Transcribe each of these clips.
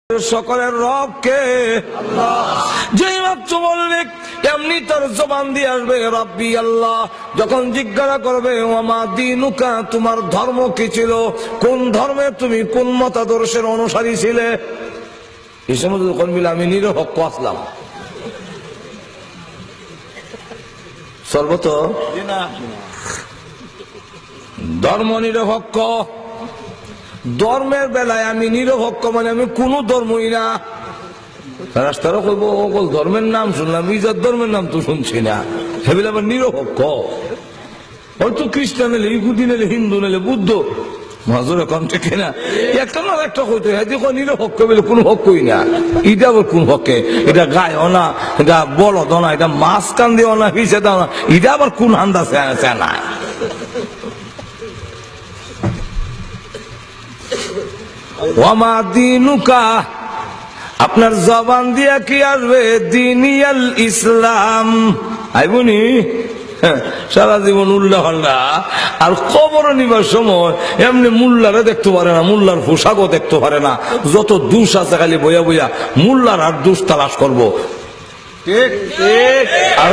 সকলের রব কে? যেই মাত্র বলবে এমনি তার জবান দিয়ে আসবে রব্বি আল্লাহ। যখন জিজ্ঞাসা করবে ওমা দীনুকা, তোমার ধর্ম কি ছিল, কোন ধর্মে তুমি কোন মতাদর্শের অনুসারী ছিলে, এই সময় যখন বলে আমি নিরপেক্ষ আসলাম, সর্বত ধর্ম নিরপেক্ষ। ধর্মের বেলায় আমি নিরপেক্ষ, মানে আমি কোন ধর্মই না। রাস্তারও কইব ওকল ধর্মের নাম শুনলাম, ইজার ধর্মের নাম তো শুনছি না, সেগুলো আবার নিরপেক্ষ। হয়তো খ্রিস্টান এলে, ইহুদি নেলে, হিন্দু নেলে, বুদ্ধ, মাজুর এখন ঠিক না, একটা না একটা হইতো নিরপেক্ষ বলে কোন হকই না। এটা আবার কোন হকে? এটা গায় না, এটা বলদ না, এটা মাছ কান দিও না, হিসে দাও না, এটা আবার কোন হান্দা না। ওয়ামা দীনুকা, আপনার জবান দিয়া কি আসবে দীনিয়াল ইসলাম, আইবনি সারা জীবন উল্লাহ আর কবর নিবার সময় এমনি মুল্লারে দেখতে পারে না, মুল্লার পোশাকও দেখতে পারে না, যত দোষ আছে খালি বইয়া বইয়া মুল্লার আর দোষ তালাশ করবো। আর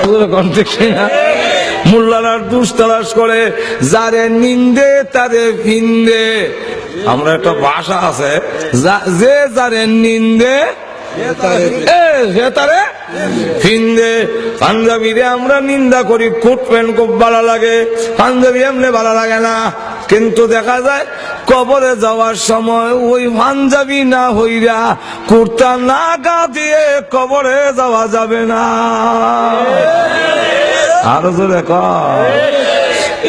মুল্লার আর দোষ তালাশ করে, যারে নিন্দে তারে ফিন্দে। আমরা একটা ভাষা আছে, যে যারে নিন্দে ফিন্দে। পাঞ্জাবিরে আমরা নিন্দা করি, কোট প্যান্ট খুব ভালো লাগে, পাঞ্জাবি এমনি ভালো লাগে না, কিন্তু দেখা যায় কবরে যাওয়ার সময় ওই পাঞ্জাবি না হইরা কুর্তা না গা দিয়ে কবরে যাওয়া যাবে না। আরো জোরে কয়,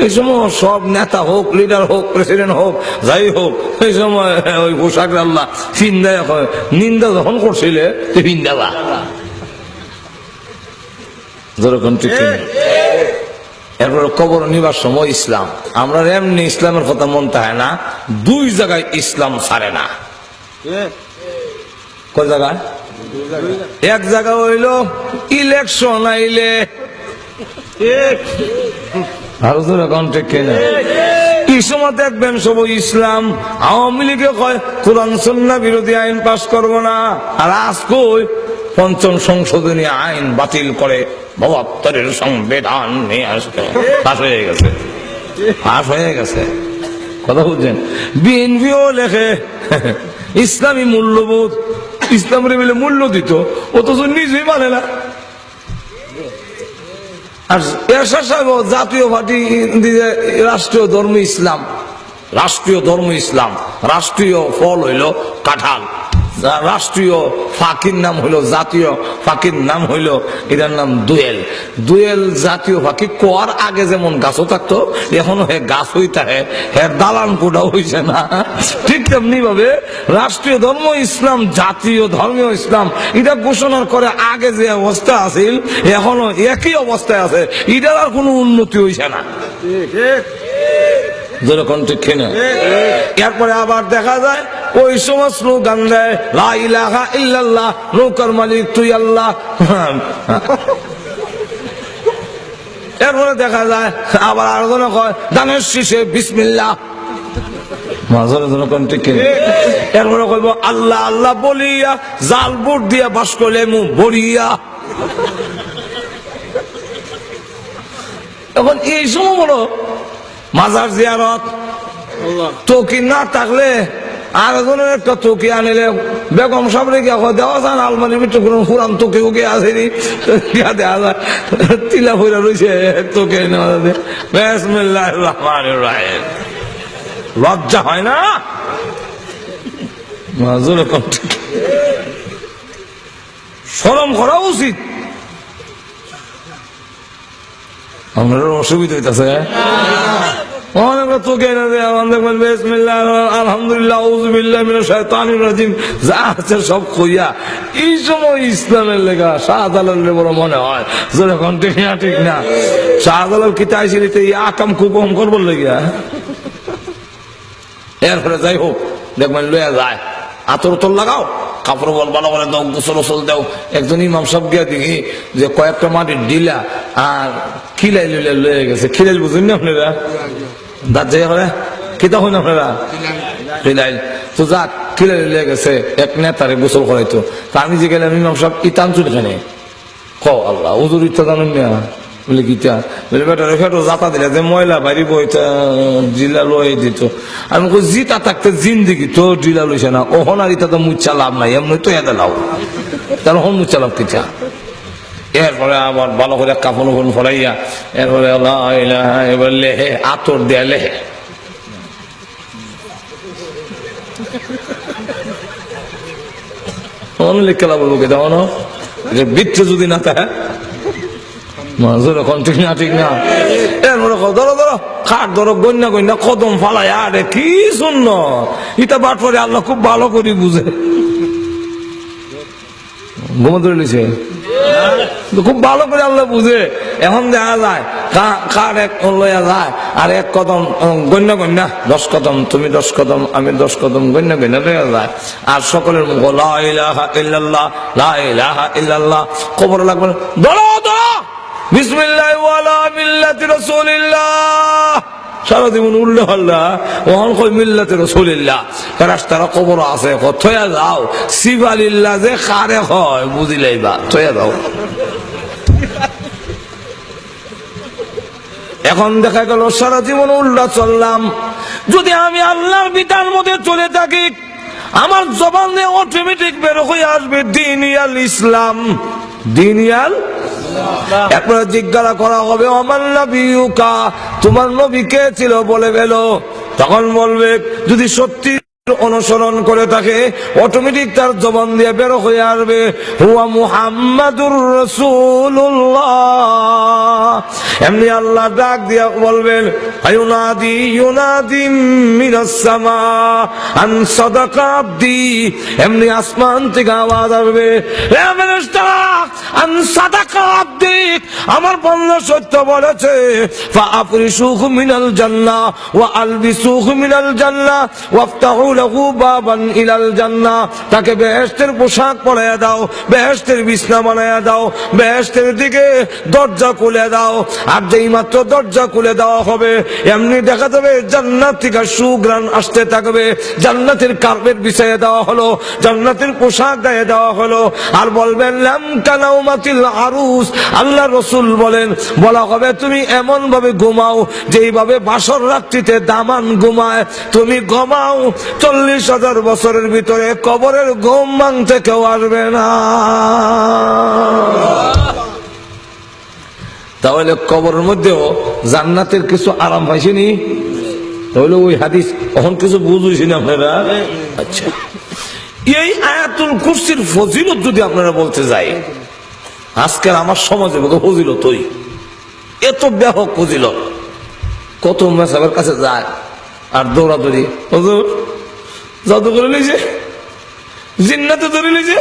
এই সময় সব নেতা হোক, লিডার হোক, প্রেসিডেন্ট হোক, যাই হোক, এই সময় ওই পোশাক আল্লাহ ফিন্দা হয়। নিন্দা যখন করছিলে ফিন্দাবা যেরকম ঠিক। এরপর কবর নিবার সময় ইসলাম, আমরা এমনি ইসলামের কথা মনতে হয় না, দুই জায়গায় ইসলাম ছাড়ে না। কয় জায়গায়? এক জায়গা হইল ইলেকশন আইলে, আরো যেরকম ঠিক কিনা, এই সময় দেখবেন সব ইসলাম আওয়ামী লীগে কয় কোরআন সুন্নাহ বিরোধী আইন পাস করবো না, আর আজ কই পঞ্চম সংশোধনী আইন বাতিল করে ৭২ সংবিধান নিয়ে আসতে পাস হয়ে গেছে, পাস হয়ে গেছে। কথা বুঝছেন? বিএনপিও লেখে ইসলামী মূল্যবোধ, ইসলামের মিলে মূল্য দিত, অথচ নিজেই মানে না। আর এরশাদ সাহেব জাতীয় পার্টি রাষ্ট্রীয় ধর্ম ইসলাম, রাষ্ট্রীয় ধর্ম ইসলাম, রাষ্ট্রীয় ফল হইল কাঁঠাল, রাষ্ট্রীয় ফাঁকির নাম হইল, জাতীয় ফাঁকির নাম হইল, এটার নাম দোয়েল। দোয়েল জাতীয় ফাঁকি কোয়ার আগে যেমন গাছও থাকতো, এখনো হে গাছ হইতে হে দালান কোটাও হইছে না। ঠিক তেমনি ভাবে রাষ্ট্রীয় ধর্ম ইসলাম, জাতীয় ধর্মীয় ইসলাম, এটা ঘোষণার করে আগে যে অবস্থা আছিল এখনো একই অবস্থায় আছে, এটার আর কোনো উন্নতি হইছে না। যেরকম ঠিক কিনা? এরপরে আবার দেখা যায় ওই সময় স্লোগান দেয় লা ইলাহা ইল্লাল্লাহ, নৌকার মালিক তুই আল্লাহ। এরপরে দেখা যায় আবার আরো জন কয় দানের শীষে বিসমিল্লাহ। এরপরে কইব আল্লাহ আল্লাহ বলিয়া জাল বুট দিয়া বাস করলে মু বলিয়া। এখন এই সময় বলো মাজার জিয়ারত, তোকি না থাকলে আর একজনের একটা তোকি আনিলে বেগম সাহেব রেখে দেওয়া যায় না, আলমারির ভিতরে কোনো পুরান তোকে উকে আসেনি, দেওয়া যায় তিলা ফুরা রয়েছে তোকে নেওয়া যাবে। বিসমিল্লাহির রহমানির রহিম। লজ্জা হয় না? শরম করা উচিত। আমার অসুবিধা হইতেছে, তোকে আলহামদুলিল্লাহ আউযুবিল্লাহি মিনাশ শাইতানির রাজিম যা আছে সব কইয়া এই সময় ইসলামের লেখা শাহজালালের বড় মনে হয় যখন ঠিক না, ঠিক না? শাহজালাল কি চাইছিল আকাম কুকম করবো লেগিয়া? এরপরে যাই হোক দেখবেন লইয়া যায়, আতর তোর লাগাও, কাপড় বল ভালো করে দাও, গোসল ওসল দাও। একজন ইমাম সাহেব গিয়া দেখি যে কয়েকটা মাটির ডিলা আর খিলাই লয়ে গেছে। খিলাইল বুঝুন না আপনারা? দাঁত যাই করে কিতা হইন আপনারা? খিলাইল তো যাক কিলারে লেগে গেছে এক নেতারে গোসল করাইতো। তা আমি যে গেলাম ইমাম সাহেব ইতান চুল এখানে ক আল্লাহ হুজুর ইচ্ছা জানেন না বলে গীতা বলে বেটারে ফেটো জাতা দিলে যে ময়লা বাড়ি বইটা জিলা লয়ে দিত। আমি কই জিতা থাকতে জিন্দিগি তো জিলা লইছে না ওহন আর ইতা তো মুচ্ছা লাভ নাই এমনি তো এদে লাও তাহলে হন মুচ্ছা লাভ কিটা। এরপরে আবার ভালো করে কাপড় উফন ফলাইয়া এরপরে এবার লেহে আতর দেয়া লেহে লিখে লাভ বলবো কেটা অন বৃত্ত যদি না থাকে ঠিক না ঠিক না। এরপরে ধরো ধরো খাট ধরো গন্যা গন্যা কদম ফালাই আরে কি শূন্য ইটা বাট পরে আল্লাহ খুব ভালো করে বুঝে ঘুমা ধরে নিছে খুব ভালো করে আল্লাহ বুঝে। এখন দেখা যায় কার এক লইয়া যায় আর এক কদম গন্যা গন্যা 10 কদম তুমি 10 কদম আমি 10 কদম গন্যা গন্যা লইয়া যায় আর সকলের মুখ লা ইলাহা ইল্লাল্লাহ লা ইলাহা ইল্লাল্লাহ কবর লাগবে ধরো ধরো বিসমিল্লাহ ওয়ালা মিল্লাতি রাসূলিল্লাহ সারা জীবন উল্লেখ আল্লাহ ওহন কই মিল্লাতে রাসূলিল্লাহ রাস্তারা কবর আছে থয়া যাও সিবালিল্লাহ যে কারে হয় বুঝিলাইবা থয়া যাও। এখন দেখা গেল সারা জীবন উল্লাহ চললাম যদি আমি আল্লাহর বিধান মধ্যে চলে থাকি আমার জবান দিয়ে অটোমেটিক বের হয়ে আসবে দিনিয়াল ইসলাম দিনিয়াল। একবার জিজ্ঞাসা করা হবে আমার নবিয়ুকা তোমার নবী কে ছিল বলে গেল তখন বলবে যদি সত্যি অনুসরণ করে থাকে অটোমেটিক তার জবান দিয়ে বের হয়ে আসবে হুয়া মুহাম্মাদুর রাসূলুল্লাহ। এমনি আল্লাহ ডাক দিয়া বলবেন আয়ুনাদি ইউনাদি মিনাস সামা আন সাদাকা আবদি এমনি আসমান থেকে আওয়াজ আসবে হে ফেরেশতারা আন সাদাকা আবদি আমার বান্দা সত্য বলেছে ফাআফরিশুহু মিনাল জান্নাহ ওয়া আলবিসুহু মিনাল জান্নাহ ওয়াফতাহু লাহু বাবান ইলাল জান্নাহ তাকে বেহেশতের পোশাক পরাইয়া দাও বেহেশতের বিছনা বানাইয়া দাও বেহেশতের দিকে দরজা খুলে দাও। আর যেই মাত্র দরজা খুলে দেওয়া হবে এমনি দেখা যাবে জান্নাত থেকে সুঘ্রাণ আসতে থাকবে জান্নাতের কার্পেট বিছাইয়া দেওয়া হলো জান্নাতের পোশাক দিয়ে দেওয়া হলো আর বলবেন লাম কানাউমাতিল আরুস আল্লাহ রাসূল বলেন বলা হবে তুমি এমন ভাবে ঘুমাও যেইভাবে বাসর রাত্রিতে দামান ঘুমায় তুমি ঘুমাও 40,000 বছরের ভিতরে কবরের ঘুম ভাঙতে কেউ আসবে না। তাহলে কবরের মধ্যেও জান্নাতের কিছু আরাম পাইছেনি তাহলে ওই হাদিস এখন কিছু বুঝেছেন আপনারা। আচ্ছা এই আয়াতুল কুরসির ফজিলত যদি আপনারা বলতে যাই আজকের আমার সমাজে ফজিলত ওই এত ব্যাপক ফজিলত কত মেসাবের কাছে যায় আর দৌড়াদৌড়ি হুজুর জাদু করে লিছে জিন্নাতে ধরে লিছে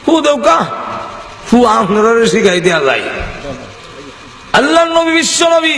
হু দেউকা হু আপনারা শিখাই দেওয়া যায়। আল্লাহ নবী বিশ্ব নবী